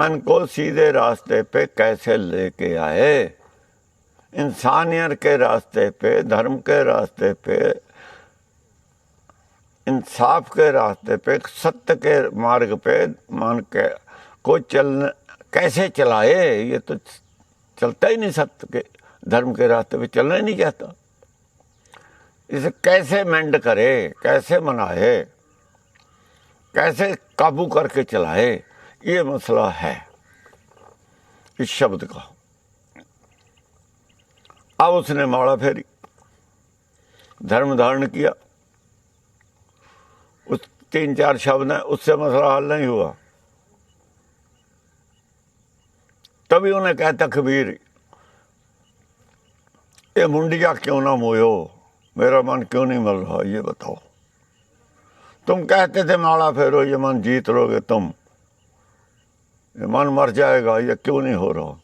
मन को सीधे रास्ते पे कैसे लेके आए, इंसानियत के रास्ते पे, धर्म के रास्ते पे, इंसाफ के रास्ते पे, सत्य के मार्ग पे मन के को चलने कैसे चलाए। ये तो चलता ही नहीं, सत्य के धर्म के रास्ते पे चलना ही नहीं चाहता। इसे कैसे मेंड करे, कैसे मनाए, कैसे काबू करके चलाए, ये मसला है इस शब्द का। अब उसने माड़ा फेरी, धर्म धारण किया, उस 3-4 शब्द है, उससे मसला हल नहीं हुआ। तभी उन्हें कहता कबीर, ये मुंडिया क्यों ना मोयो, मेरा मन क्यों नहीं मर रहा, ये बताओ। तुम कहते थे माड़ा फेरो, ये मन जीत लोगे तुम, ये मन मर जाएगा, ये क्यों नहीं हो रहा।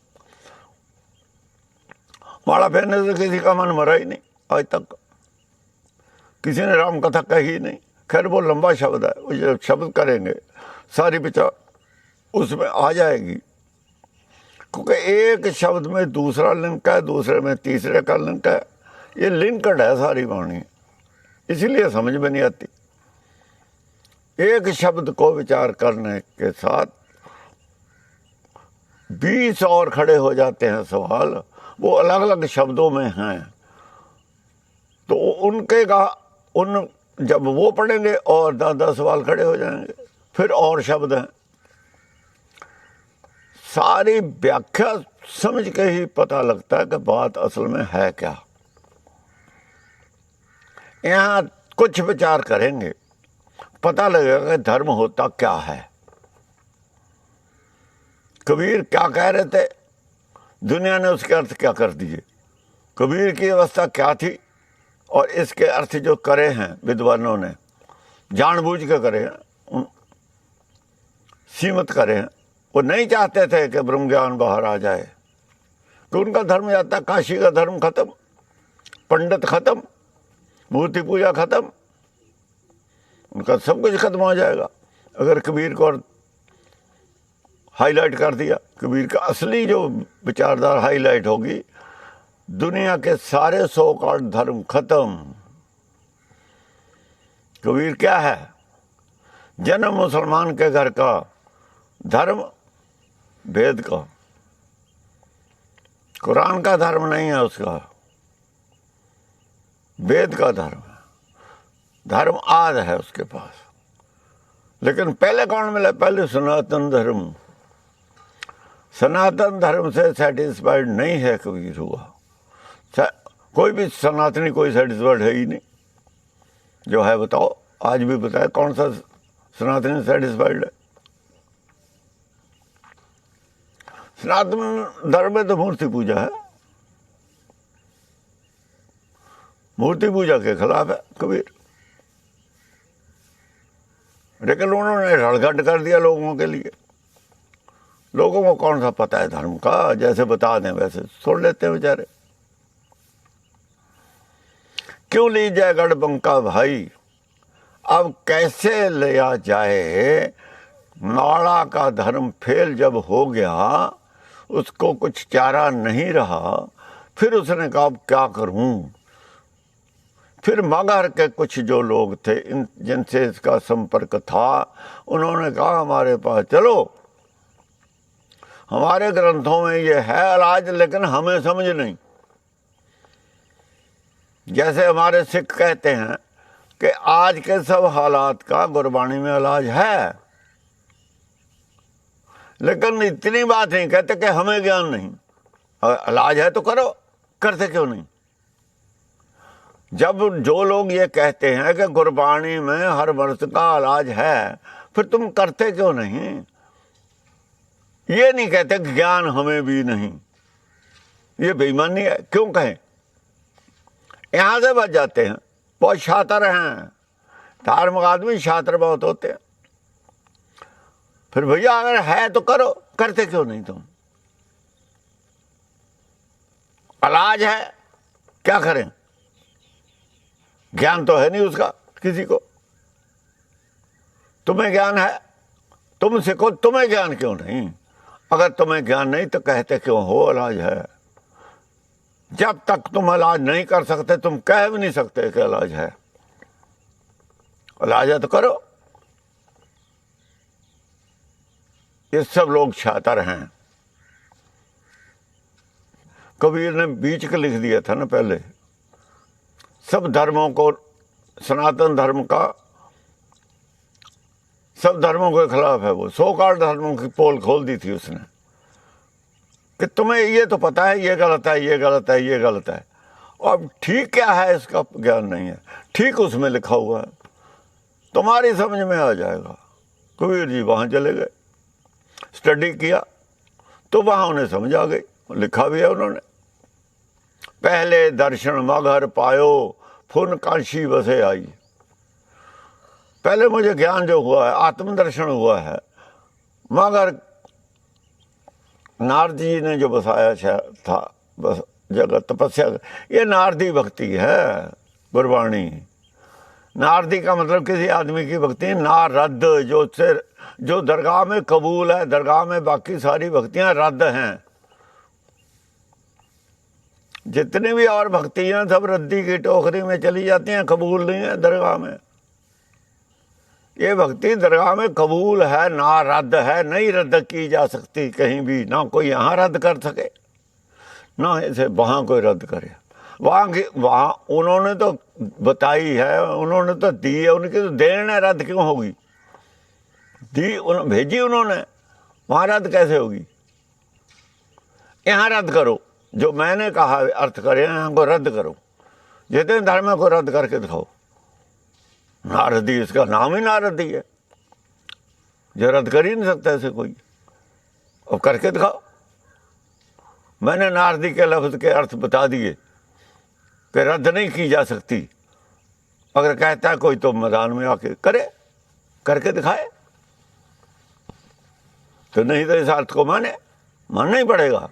माड़ा फेरने से किसी का मन मरा ही नहीं आज तक, किसी ने राम कथा कही नहीं। खैर वो लंबा शब्द है, वो जब शब्द करेंगे सारी विचार उसमें आ जाएगी, क्योंकि एक शब्द में दूसरा लिंक है, दूसरे में तीसरे का लिंक है, ये लिंकड है सारी वाणी, इसलिए समझ में नहीं आती। एक शब्द को विचार करने के साथ 20 और खड़े हो जाते हैं सवाल, वो अलग अलग शब्दों में हैं, तो उनके का उन जब वो पढ़ेंगे और 10-10 सवाल खड़े हो जाएंगे, फिर और शब्द हैं। सारी व्याख्या समझ के ही पता लगता है कि बात असल में है क्या। यहाँ कुछ विचार करेंगे, पता लगेगा कि धर्म होता क्या है। कबीर क्या कह रहे थे, दुनिया ने उसके अर्थ क्या कर दिए, कबीर की अवस्था क्या थी, और इसके अर्थ जो करे हैं विद्वानों ने, जानबूझ के करे हैं, सीमित करे हैं। वो नहीं चाहते थे कि ब्रह्म ज्ञान बाहर आ जाए, तो उनका धर्म जाता, काशी का धर्म खत्म, पंडित खत्म, मूर्ति पूजा खत्म, उनका सब कुछ खत्म हो जाएगा अगर कबीर को हाईलाइट कर दिया। कबीर का असली जो विचारधारा हाईलाइट होगी, दुनिया के सारे 100 धर्म खत्म। कबीर क्या है, जन्म मुसलमान के घर का, धर्म वेद का, कुरान का धर्म नहीं है उसका, वेद का धर्म है, धर्म आद है उसके पास। लेकिन पहले कौन मिला, पहले सनातन धर्म। सनातन धर्म से सेटिस्फाइड नहीं है कबीर हुआ, कोई भी सनातनी कोई सेटिस्फाइड है ही नहीं। जो है बताओ, आज भी बताए कौन सा सनातनी सेटिस्फाइड है। सनातन धर्म में तो मूर्ति पूजा है, मूर्ति पूजा के खिलाफ है कबीर। लेकिन उन्होंने रड़घट कर दिया लोगों के लिए। लोगों को कौन सा पता है धर्म का, जैसे बता दें वैसे छोड़ लेते हैं बेचारे। क्यों ली जाए गढ़बंका भाई, अब कैसे लिया जाए। नाड़ा का धर्म फेल जब हो गया, उसको कुछ चारा नहीं रहा, फिर उसने कहा अब क्या करूं। फिर मगहर के कुछ जो लोग थे, जिनसे इसका संपर्क था, उन्होंने कहा हमारे पास चलो, हमारे ग्रंथों में ये है इलाज, लेकिन हमें समझ नहीं। जैसे हमारे सिख कहते हैं कि आज के सब हालात का गुरबाणी में इलाज है, लेकिन इतनी बात नहीं कहते कि हमें ज्ञान नहीं। इलाज है तो करो, करते क्यों नहीं। जब जो लोग ये कहते हैं कि गुरबाणी में हर वर्ष का इलाज है, फिर तुम करते क्यों नहीं। ये नहीं कहते कि ज्ञान हमें भी नहीं, ये बेईमानी है। क्यों कहें, यहां से बच जाते हैं। बहुत शातिर हैं, धार्मिक आदमी शातिर बहुत होते हैं। फिर भैया अगर है तो करो, करते क्यों नहीं तुम। इलाज है, क्या करें। ज्ञान तो है नहीं उसका किसी को। तुम्हें ज्ञान है, तुम सीखो, तुम्हें ज्ञान क्यों नहीं। अगर तुम्हें ज्ञान नहीं तो कहते क्यों हो इलाज है। जब तक तुम इलाज नहीं कर सकते तुम कह भी नहीं सकते कि इलाज है। इलाज है तो करो। ये सब लोग छात्र हैं। कबीर ने बीच के लिख दिया था ना पहले, सब धर्मों को, सनातन धर्म का सब धर्मों के खिलाफ है वो। 100 धर्मों की पोल खोल दी थी उसने कि तुम्हें ये तो पता है ये गलत है, ये गलत है, ये गलत है, अब ठीक क्या है इसका ज्ञान नहीं है। ठीक उसमें लिखा हुआ है, तुम्हारी समझ में आ जाएगा। कबीर जी वहाँ चले गए, स्टडी किया तो वहाँ उन्हें समझ आ गई। लिखा भी है उन्होंने, पहले दर्शन मगर पायो फुन काशी बसे आई। पहले मुझे ज्ञान जो हुआ है, आत्मदर्शन हुआ है, मगर नारद जी ने जो बसाया था बस जगत तपस्या, ये नारदी भक्ति है। गुरबाणी नारदी का मतलब किसी आदमी की भक्ति, नारद जो दरगाह में कबूल है, दरगाह में बाकी सारी भक्तियां रद्द हैं। जितनी भी और भक्तियां सब रद्दी की टोकरी में चली जाती हैं, कबूल नहीं है दरगाह में। ये भक्ति दरगाह में कबूल है, ना रद्द है, नहीं रद्द की जा सकती कहीं भी। ना कोई यहाँ रद्द कर सके, ना इसे वहाँ कोई रद्द करे। वहाँ उन्होंने तो बताई है, उन्होंने तो दी है, उनकी तो देन है, रद्द क्यों होगी? भेजी उन्होंने, वहाँ रद्द कैसे होगी? यहाँ रद्द करो, जो मैंने कहा अर्थ करे, यहाँ को रद्द करो। जितने धर्म को रद्द करके दिखाओ। नारदी, इसका नाम ही नारदी है, जो रद्द कर ही नहीं सकता ऐसे कोई। अब करके दिखाओ। मैंने नारदी के लफ्ज के अर्थ बता दिए कि रद्द नहीं की जा सकती। अगर कहता है कोई तो मैदान में आके करे, करके दिखाए, तो नहीं तो इस अर्थ को मानना ही पड़ेगा।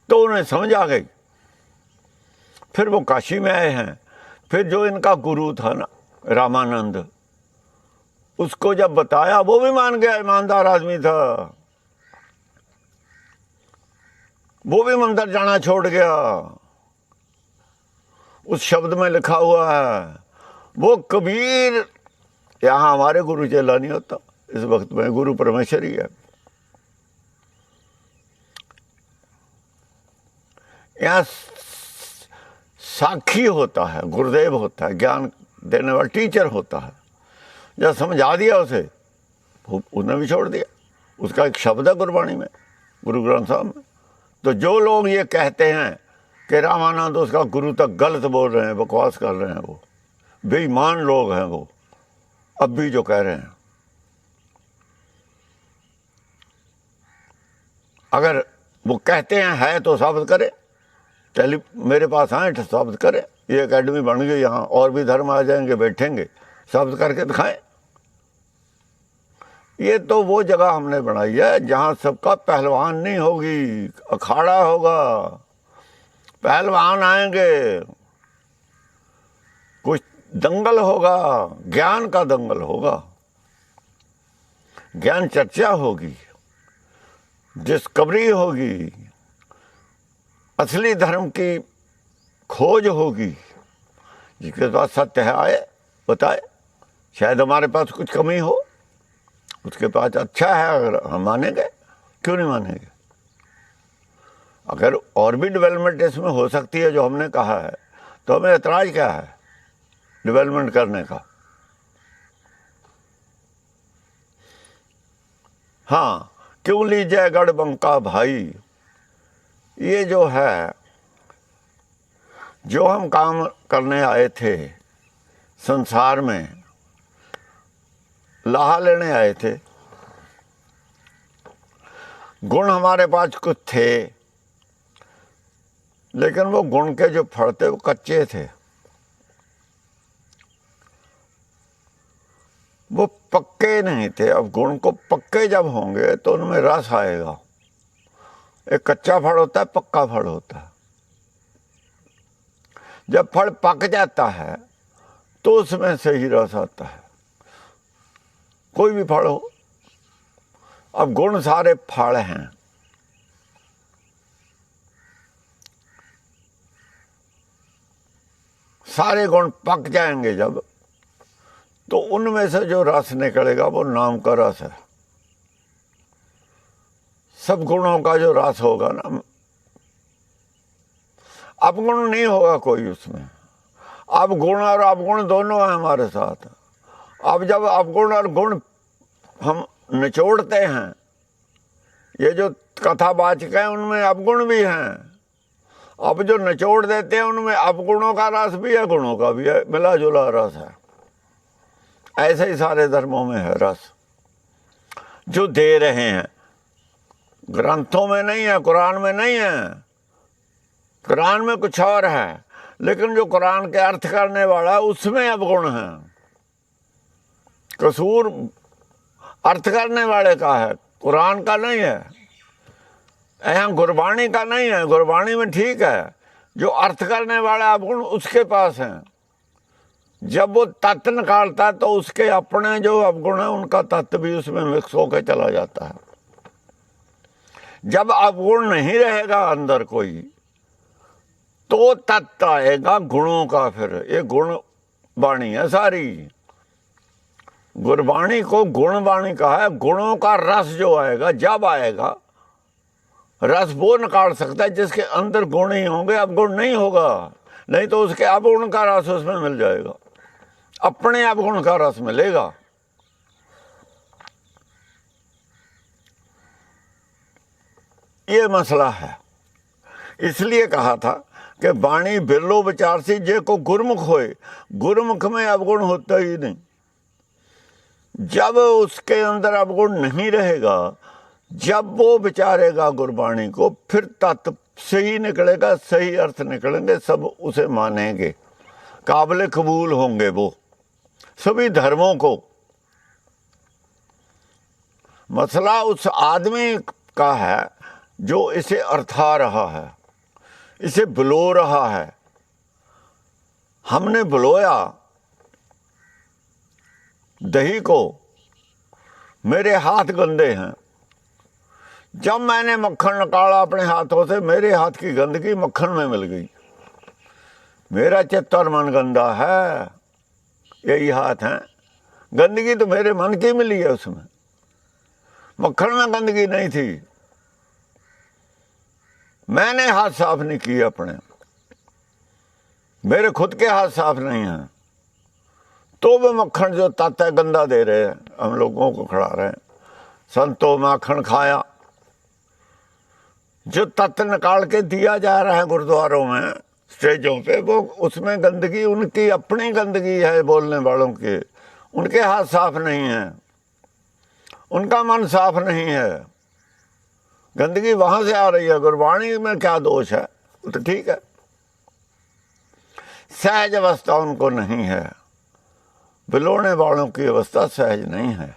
तो उन्हें समझ आ गई। फिर वो काशी में आए हैं। फिर जो इनका गुरु था ना रामानंद, उसको जब बताया वो भी मान गया, ईमानदार आदमी था। वो भी मंदिर जाना छोड़ गया। उस शब्द में लिखा हुआ है, वो कबीर, यहाँ हमारे गुरु चेला नहीं होता, इस वक्त में गुरु परमेश्वर ही है। यहाँ साक्षी होता है, गुरुदेव होता है, ज्ञान देने वाला टीचर होता है। जब समझा दिया उसे, उसने भी छोड़ दिया। उसका एक शब्द है गुरबाणी में, गुरु ग्रंथ साहब में। तो जो लोग ये कहते हैं कि रामानंद उसका गुरु तक गलत बोल रहे हैं, बकवास कर रहे हैं, वो बेईमान लोग हैं। वो अब भी जो कह रहे हैं, अगर वो कहते हैं है तो साबित करे। मेरे पास आए साबित करे। ये एकेडमी बन गई, यहाँ और भी धर्म आ जाएंगे, बैठेंगे, साबित करके दिखाएं। ये तो वो जगह हमने बनाई है जहाँ सबका पहलवान नहीं होगी, अखाड़ा होगा, पहलवान आएंगे, कुछ दंगल होगा, ज्ञान का दंगल होगा, ज्ञान चर्चा होगी, डिस्कवरी होगी, असली धर्म की खोज होगी। जिसके पास सत्य है आए बताए। शायद हमारे पास कुछ कमी हो, उसके पास अच्छा है, अगर हम मानेंगे, क्यों नहीं मानेंगे? अगर और भी डेवलपमेंट इसमें हो सकती है जो हमने कहा है, तो हमें ऐतराज क्या है डेवलपमेंट करने का? हाँ, क्यों लीजिए गढ़बंका भाई, ये जो है, जो हम काम करने आए थे संसार में, लाहा लेने आए थे। गुण हमारे पास कुछ थे, लेकिन वो गुण के जो फल थे वो कच्चे थे, वो पक्के नहीं थे। अब गुण को पक्के जब होंगे तो उनमें रस आएगा। एक कच्चा फल होता है, पक्का फल होता है। जब फल पक जाता है तो उसमें से ही रस आता है। कोई भी फल हो। अब गुण सारे फल हैं। सारे गुण पक जाएंगे जब, तो उनमें से जो रस निकलेगा वो नाम का रस है। सब गुणों का जो रस होगा ना, अपगुण नहीं होगा कोई उसमें। अब गुण और अवगुण दोनों हैं हमारे साथ। अब जब अवगुण और गुण हम निचोड़ते हैं, ये जो कथावाचक हैं उनमें अवगुण भी हैं, अब जो निचोड़ देते हैं उनमें अवगुणों का रस भी है, गुणों का भी है, मिला जुला रस है। ऐसे ही सारे धर्मों में है रस जो दे रहे हैं। ग्रंथों में नहीं है, कुरान में नहीं है। कुरान में कुछ और है, लेकिन जो कुरान के अर्थ करने वाला है उसमें अवगुण है। कसूर अर्थ करने वाले का है, कुरान का नहीं है। यहाँ गुरबाणी का नहीं है, गुरबाणी में ठीक है, जो अर्थ करने वाला अवगुण उसके पास है। जब वो तत्व निकालता है तो उसके अपने जो अवगुण है उनका तत्व भी उसमें मिक्स होकर चला जाता है। जब अवगुण नहीं रहेगा अंदर कोई, तो तत्व आएगा गुणों का। फिर ये गुण वाणी है सारी। गुरबाणी को गुण वाणी कहा है। गुणों का रस जो आएगा, जब आएगा रस वो निकाल सकता है जिसके अंदर गुण ही होंगे, अवगुण नहीं होगा। नहीं तो उसके अवगुण का रस उसमें मिल जाएगा, अपने अवगुण का रस मिलेगा। ये मसला है। इसलिए कहा था कि वाणी बिरलो विचार से जे को गुरमुख होए। गुरमुख में अवगुण होता ही नहीं। जब उसके अंदर अवगुण नहीं रहेगा, जब वो विचारेगा गुरबाणी को, फिर तत्व सही निकलेगा, सही अर्थ निकलेंगे, सब उसे मानेंगे, काबिल कबूल होंगे वो सभी धर्मों को। मसला उस आदमी का है जो इसे अर्था रहा है, इसे बुलो रहा है। हमने बुलोया दही को, मेरे हाथ गंदे हैं। जब मैंने मक्खन निकाला अपने हाथों से, मेरे हाथ की गंदगी मक्खन में मिल गई। मेरा चित्त और मन गंदा है, यही हाथ है। गंदगी तो मेरे मन की मिली है, उसमें मक्खन में गंदगी नहीं थी। मैंने हाथ साफ नहीं किए अपने, मेरे खुद के हाथ साफ नहीं हैं, तो वो मक्खन जो तत्व है गंदा दे रहे हैं, हम लोगों को खिला रहे हैं। संतो माखन खाया, जो तत्व निकाल के दिया जा रहा है गुरुद्वारों में, स्टेजों पे, वो उसमें गंदगी उनकी अपनी गंदगी है, बोलने वालों की। उनके हाथ साफ नहीं है, उनका मन साफ नहीं है, गंदगी वहां से आ रही है। गुरबाणी में क्या दोष है? वो तो ठीक है। सहज अवस्था उनको नहीं है, बिलोने वालों की अवस्था सहज नहीं है,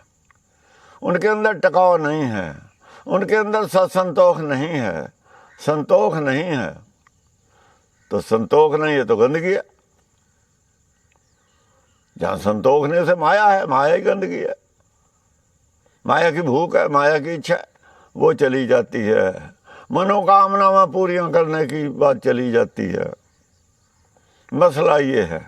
उनके अंदर टकाव नहीं है, उनके अंदर सत्संतोष नहीं है, संतोष नहीं है। तो संतोष नहीं है तो गंदगी है। जहां संतोष नहीं उसे माया है, माया ही गंदगी है। माया की भूख है, माया की इच्छा है, वो चली जाती है। मनोकामना पूरियां करने की बात चली जाती है। मसला ये है,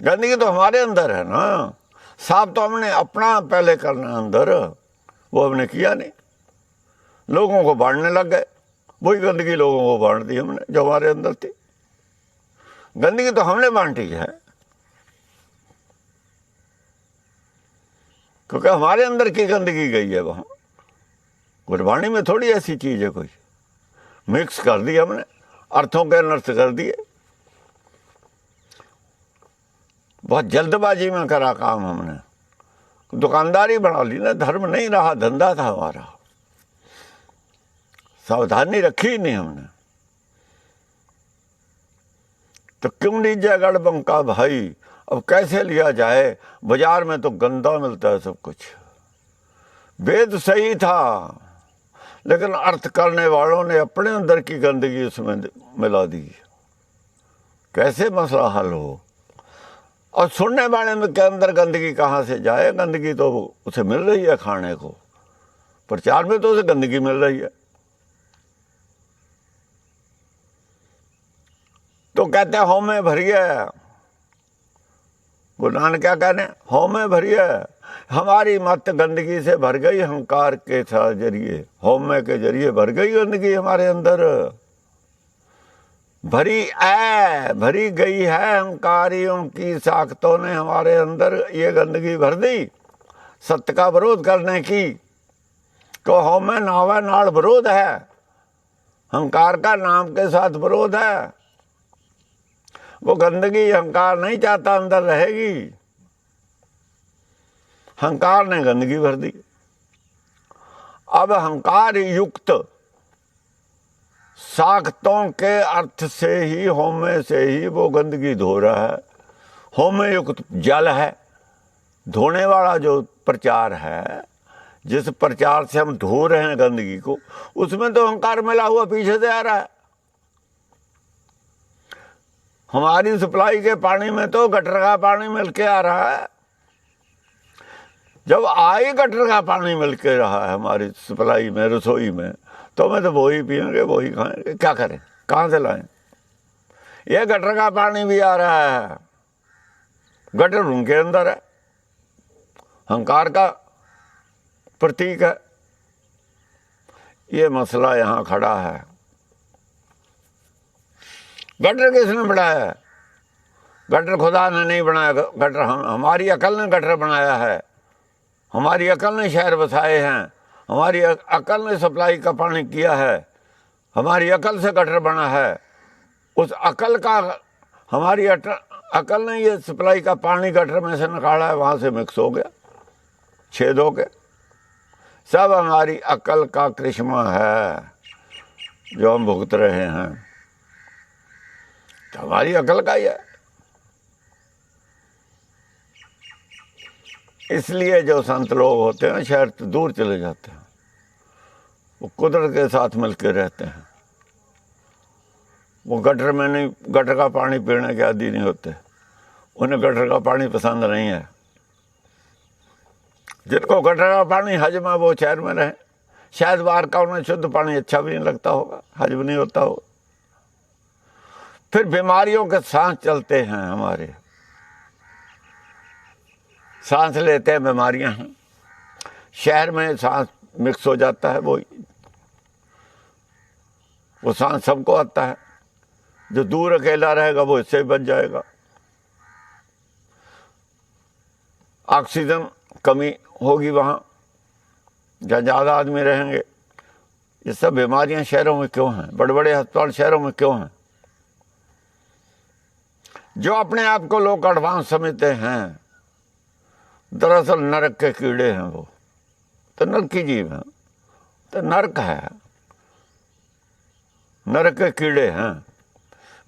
गंदगी तो हमारे अंदर है ना। साफ तो हमने अपना पहले करना अंदर, वो हमने किया नहीं, लोगों को बांटने लग गए। वही गंदगी लोगों को बांट दी हमने जो हमारे अंदर थी। गंदगी तो हमने बांटी है, क्योंकि हमारे अंदर की गंदगी गई है वहां। गुरबाणी में थोड़ी ऐसी चीज है कोई, मिक्स कर दी हमने, अर्थों के अनर्थ कर दिए। बहुत जल्दबाजी में करा काम हमने, दुकानदारी बना ली ना, धर्म नहीं रहा, धंधा था हमारा। सावधानी रखी ही नहीं हमने। तो क्यों लीजिए गढ़बंका भाई, अब कैसे लिया जाए? बाजार में तो गंदा मिलता है सब कुछ। वेद सही था, लेकिन अर्थ करने वालों ने अपने अंदर की गंदगी उसमें मिला दी। कैसे मसला हल हो? और सुनने वाले में के अंदर गंदगी कहाँ से जाए? गंदगी तो उसे मिल रही है खाने को, प्रचार में तो उसे गंदगी मिल रही है। तो कहते हैं हौ में भरिए, गुरु नानक क्या कहने, हौ में भरिए, हमारी मत गंदगी से भर गई अहंकार के जरिए, हौमे के जरिए भर गई गंदगी हमारे अंदर, भरी गई है अहंकारियों की साख्तों ने हमारे अंदर ये गंदगी भर दी सत्य का विरोध करने की। तो हौमे नावे नाड़ विरोध है, अहंकार का नाम के साथ विरोध है। वो गंदगी अहंकार नहीं चाहता अंदर रहेगी, अहंकार ने गंदगी भर दी। अब अहंकार युक्त साख्तों के अर्थ से ही, हौमे से ही वो गंदगी धो रहा है। हौमे युक्त जल है, धोने वाला जो प्रचार है, जिस प्रचार से हम धो रहे हैं गंदगी को, उसमें तो अहंकार मिला हुआ पीछे से आ रहा है। हमारी सप्लाई के पानी में तो गटर का पानी मिलके आ रहा है। जब आई गटर का पानी मिलके रहा है हमारी सप्लाई में, रसोई में, तो मैं तो वही पियेंगे, वही खाएंगे, क्या करें, कहाँ से लाएं? ये गटर का पानी भी आ रहा है, गटर उनके अंदर है, अहंकार का प्रतीक है। ये मसला यहाँ खड़ा है। गटर किसने बनाया है? गटर खुदा ने नहीं बनाया, गटर हमारी अकल ने गटर बनाया है। हमारी अकल ने शहर बसाए हैं, हमारी अकल ने सप्लाई का पानी किया है, हमारी अकल से गटर बना है। उस अकल का, हमारी अकल ने ये सप्लाई का पानी गटर में से निकाला है, वहाँ से मिक्स हो गया, छेद हो गया। सब हमारी अकल का करिश्मा है जो हम भुगत रहे हैं, तो हमारी अकल का ही है। इसलिए जो संत लोग होते हैं शहर से दूर चले जाते हैं, वो कुदरत के साथ मिलकर रहते हैं। वो गटर में नहीं, गटर का पानी पीने के आदी नहीं होते, उन्हें गटर का पानी पसंद नहीं है। जिनको गटर का पानी हजम है वो शहर में रहे, शायद बाहर का उन्हें शुद्ध पानी अच्छा भी नहीं लगता होगा, हजम नहीं होता होगा। फिर बीमारियों के सांस चलते हैं, हमारे सांस लेते हैं, बीमारियां हैं। शहर में सांस मिक्स हो जाता है, वो सांस सबको आता है। जो दूर अकेला रहेगा वो इससे बच जाएगा। ऑक्सीजन कमी होगी वहाँ जहाँ ज़्यादा आदमी रहेंगे। ये सब बीमारियां शहरों में क्यों हैं? बड़े बड़े अस्पताल शहरों में क्यों हैं? जो अपने आप को लोग एडवांस समझते हैं, दरअसल नरक के कीड़े हैं। वो तो नरक की जीव हैं, तो नरक है, नरक के कीड़े हैं,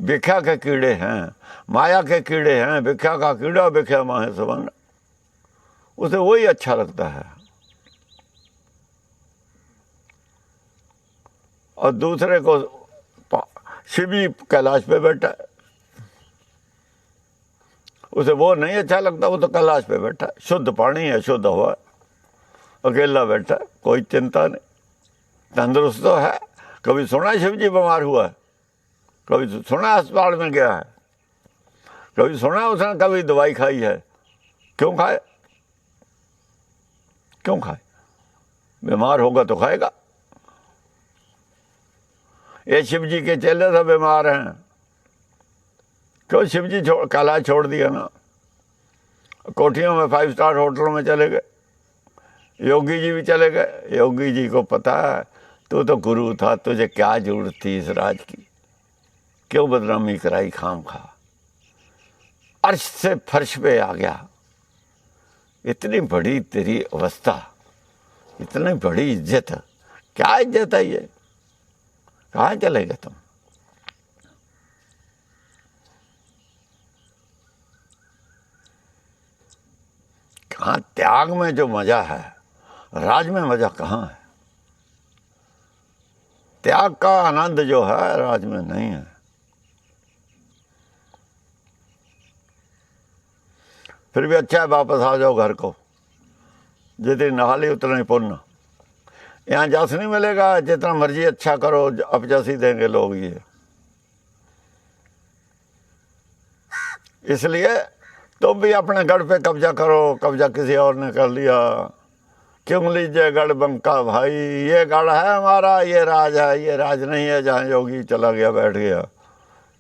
भिक्षा के कीड़े हैं, माया के कीड़े हैं। भिक्षा का कीड़ा भिक्षा माहे संबंध, उसे वही अच्छा लगता है। और दूसरे को शिव जी कैलाश पे बैठा है, उसे वो नहीं अच्छा लगता, वो तो कैलाश पे बैठा है, शुद्ध पानी है, शुद्ध हवा, अकेला बैठा है, कोई चिंता नहीं, तंदुरुस्त तो है। कभी सुना शिव जी बीमार हुआ है? कभी सुना अस्पताल में गया है? कभी सुना उसने कभी दवाई खाई है? क्यों खाए? क्यों खाए? बीमार होगा तो खाएगा। ये शिव जी के चेले सब बीमार हैं, क्यों? शिव जी कैलाश छोड़ दिया ना, कोठियों में 5 स्टार होटलों में चले गए। योगी जी भी चले गए। योगी जी को पता है तू तो गुरु था, तुझे क्या जरूरत थी इस राज की, क्यों बदनामी कराई खाम खा, अर्श से फर्श पे आ गया। इतनी बड़ी तेरी अवस्था, इतनी बड़ी इज्जत, क्या इज्जत है ये? कहाँ चले गए तुम? कहाँ? त्याग में जो मजा है, राज में मजा कहाँ है? त्याग का आनंद जो है राज में नहीं है। फिर भी अच्छा है, वापस आ जाओ घर को। जितनी नहाली उतना ही पुण्य। यहाँ जस नहीं मिलेगा, जितना मर्जी अच्छा करो अपजस ही देंगे लोग ये। इसलिए तुम भी अपने गढ़ पे कब्जा करो, कब्जा किसी और ने कर लिया क्यों लीजिए गढ़ बंका भाई, ये गढ़ है हमारा, ये राज है, ये राज नहीं है जहाँ योगी चला गया बैठ गया।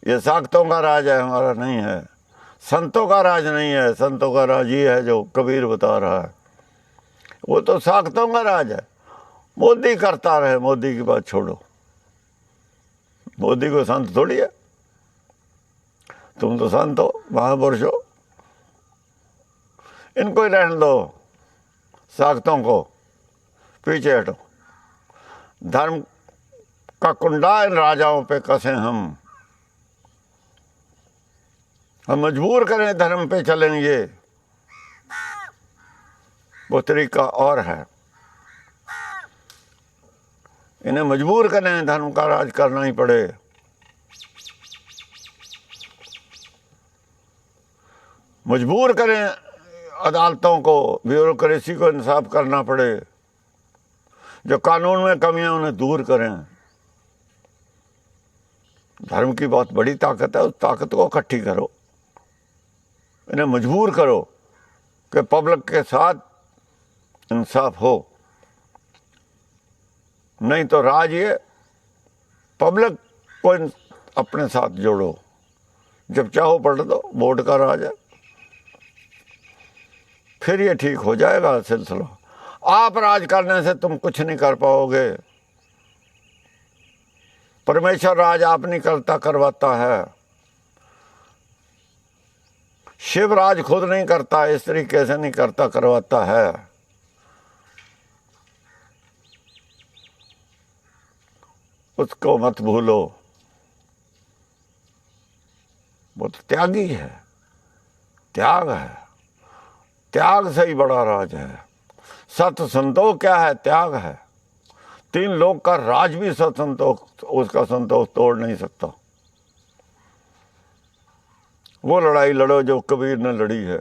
ये साख्तों का राज है, हमारा नहीं है। संतों का राज नहीं है, संतों का राज ये है जो कबीर बता रहा है। वो तो साख्तों का राज है। मोदी करता रहे, मोदी की बात छोड़ो। मोदी को संत थोड़ी है, तुम तो संत हो, महापुरुष हो। इनको ही रहने दो, साख्तों को पीछे हटो। धर्म का कुंडा इन राजाओं पे कसे हम मजबूर करें धर्म पे चलेंगे, वो तरीका और है। इन्हें मजबूर करें धर्म का राज करना ही पड़े। मजबूर करें अदालतों को, ब्यूरोक्रेसी को इंसाफ करना पड़े। जो कानून में कमियां उन्हें दूर करें। धर्म की बहुत बड़ी ताकत है, उस ताकत को इकट्ठी करो। इन्हें मजबूर करो कि पब्लिक के साथ इंसाफ हो। नहीं तो राज ये पब्लिक को अपने साथ जोड़ो, जब चाहो पढ़ दो, वोट का राज है, फिर ये ठीक हो जाएगा सिलसिला। आप राज करने से तुम कुछ नहीं कर पाओगे। परमेश्वर राज आप नहीं करता, करवाता है। शिव राज खुद नहीं करता, इस तरीके से नहीं करता, करवाता है। उसको मत भूलो, वो तो त्यागी है, त्याग है। त्याग से ही बड़ा राज है। सत संतोष क्या है? त्याग है। 3 लोग का राज भी सत संतोष उसका संतोष तोड़ नहीं सकता। वो लड़ाई लड़ो जो कबीर ने लड़ी है।